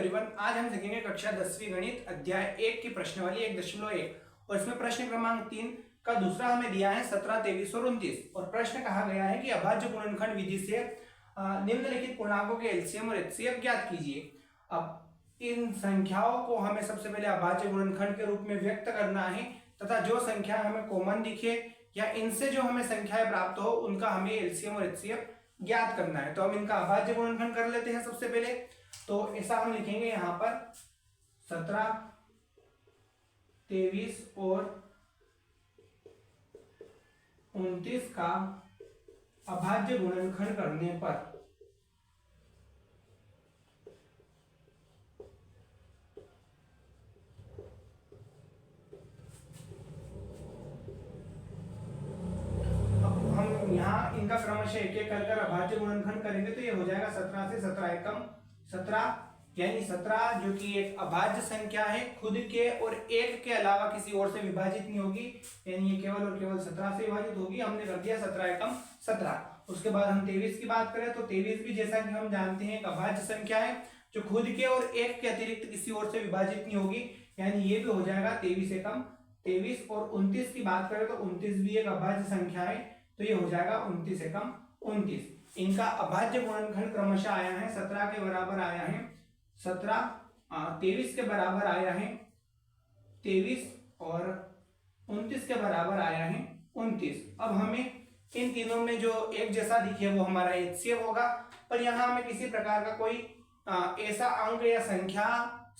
Everyone, आज हम सीखेंगे कक्षा 10वीं गणित अध्याय 1 की प्रश्नावली 1.1 और इसमें प्रश्न क्रमांक 3 का दूसरा हमें दिया है 17, 23 और 29 और प्रश्न कहा गया है कि अभाज्य गुणनखंड विधि से निम्नलिखित पूर्णांकों के एलसीएम और एचसीएफ ज्ञात कीजिए। अब इन संख्याओं को हमें सबसे पहले अभाज्य गुणनखंड के रूप में व्यक्त करना है तथा जो संख्या हमें कॉमन दिखे या इनसे जो हमें संख्याएं प्राप्त हो उनका हमें एलसीएम और एचसीएफ ज्ञात करना है। तो हम इनका अभाज्य गुणनखंड कर लेते हैं। सबसे पहले तो ऐसा हम लिखेंगे यहां पर 17, 23 और 29 का अभाज्य गुणनखंड करने पर हम यहाँ इनका क्रमशः एक एक कर अभाज्य गुणनखंड करेंगे तो ये हो जाएगा 17 से 17 एकम 17 यानी 17 जो कि एक अभाज्य संख्या है, खुद के और एक के अलावा किसी और से विभाजित नहीं होगी, यानी ये केवल और केवल 17 से विभाजित होगी। हमने कर दिया 17 एकम 17। उसके बाद हम 23 की बात करें तो 23 भी जैसा कि हम जानते हैं एक अभाज्य संख्या है जो खुद के और एक के अतिरिक्त किसी और से विभाजित नहीं होगी, यानी ये भी हो जाएगा 23 एकम 23। और 29 की बात करें तो 29 भी एक अभाज्य संख्या है तो ये हो जाएगा 29 एकम 29। इनका अभाज्य गुणनखंड क्रमशः आया है 17 के बराबर आया है 17, 23 के बराबर आया है 23 और 29 के बराबर आया है 29। अब हमें इन तीनों में जो एक जैसा दिखे वो हमारा एचसीएफ होगा, पर यहाँ हमें किसी प्रकार का कोई ऐसा अंक या संख्या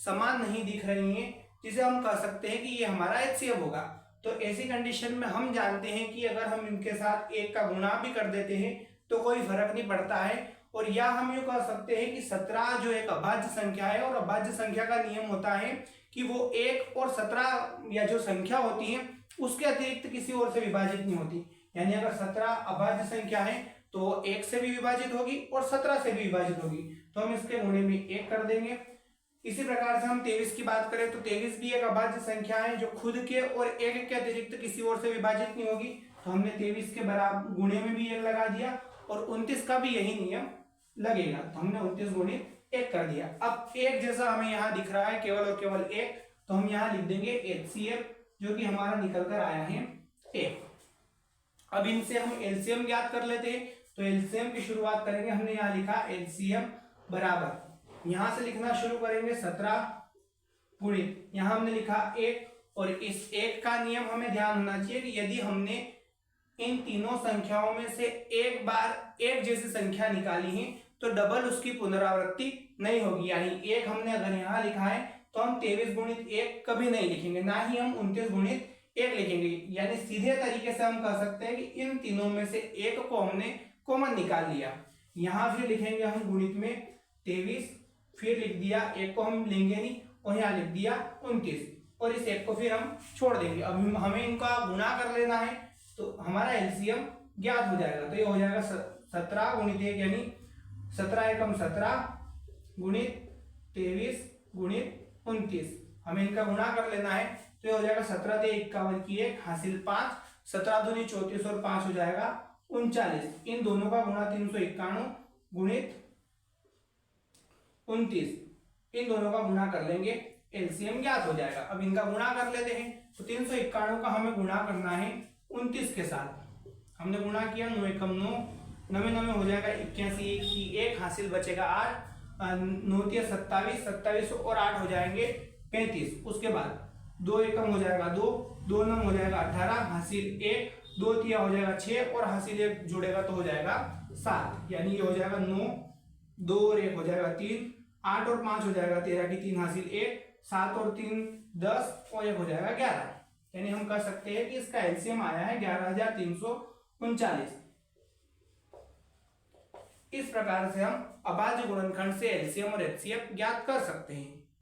समान नहीं दिख रही है जिसे हम कह सकते हैं कि ये हमारा एचसीएफ होगा। तो ऐसी कंडीशन में हम जानते हैं कि अगर हम इनके साथ एक का गुणा भी कर देते हैं तो कोई फर्क नहीं पड़ता है। और या हम ये कह सकते हैं कि 17 जो एक अभाज्य संख्या है और अभाज्य संख्या का नियम होता है कि वो 1 और 17 या जो संख्या होती है उसके अतिरिक्त किसी और से विभाजित नहीं होती। यानी अगर 17 अभाज्य संख्या है तो 1 से भी विभाजित होगी और 17 से भी विभाजित होगी, तो हम इसके गुणे में 1 कर देंगे। इसी प्रकार से हम 23 की बात करें तो 23 भी एक अभाज्य संख्या है जो खुद के और एक के अतिरिक्त किसी और से विभाजित नहीं होगी, तो हमने 23 के बराबर गुणे में भी 1 लगा दिया और 29 का भी यही नियम लगेगा, तो हमने 29 गुणित 1 कर दिया। अब एक जैसा हमें यहाँ दिख रहा है केवल और केवल 1, तो हम यहाँ लिख देंगे एचसीएफ जो कि हमारा निकल कर आया है 1। अब इनसे हम एलसीएम ज्ञात कर लेते हैं, तो एलसीएम की शुरुआत करेंगे। हमने यहाँ लिखा एलसीएम बराबर, यहां से लिखना शुरू करेंगे 17 गुणित यहाँ हमने लिखा 1, और इस 1 का नियम हमें ध्यान होना चाहिए कि यदि हमने इन तीनों संख्याओं में से एक बार एक जैसी संख्या निकाली है तो डबल उसकी पुनरावृत्ति नहीं होगी। यानी 1 हमने अगर यहाँ लिखा है तो हम 23 गुणित 1 कभी नहीं लिखेंगे, ना ही हम 29 गुणित 1 लिखेंगे। यानी सीधे तरीके से हम कह सकते हैं कि इन तीनों में से एक को हमने कॉमन निकाल लिया। यहाँ फिर लिखेंगे हम गुणित में 23, फिर लिख दिया 1 को हम लेंगे नहीं और यहाँ लिख दिया 29 और इस 1 को फिर हम छोड़ देंगे। अब हमें इनका गुणा कर लेना है तो हमारा एलसीएम ज्ञात हो जाएगा, तो ये हो जाएगा 17 गुणित 1 यानी 17 एकम 17 गुणित 23 गुणित 29। हमें इनका गुणा कर लेना है तो ये हो जाएगा 17 ते 51 की 1 हासिल 5, 17 दूनी 34 और 5 हो जाएगा 39। इन दोनों का गुणा 391 गुणित 29, इन दोनों का गुणा कर लेंगे, एलसीएम ज्ञात हो जाएगा। अब इनका गुणा कर लेते हैं तो 391 का हमें गुणा करना है 29 के साथ। हमने गुणा किया 9 एकम 9, 9 9 हो जाएगा 81 की 1 हासिल बचेगा 8, 9 27, 27 और 8 हो जाएंगे 35। उसके बाद 2 एकम हो जाएगा 2, 2 9 हो जाएगा 18 हासिल 1, 2 तिया हो जाएगा 6 और हासिल 1 जुड़ेगा तो हो जाएगा 7। यानी ये हो जाएगा 9, 2 और 1 हो जाएगा 3, 8 और 5 हो जाएगा 13 की 3 हासिल 1, 7 और 3 10 और 1 हो जाएगा 11। यानी हम कह सकते हैं कि इसका एलसीएम आया है 11,339। इस प्रकार से हम अभाज्य गुणनखंड से एलसीएम और एचसीएफ ज्ञात कर सकते हैं।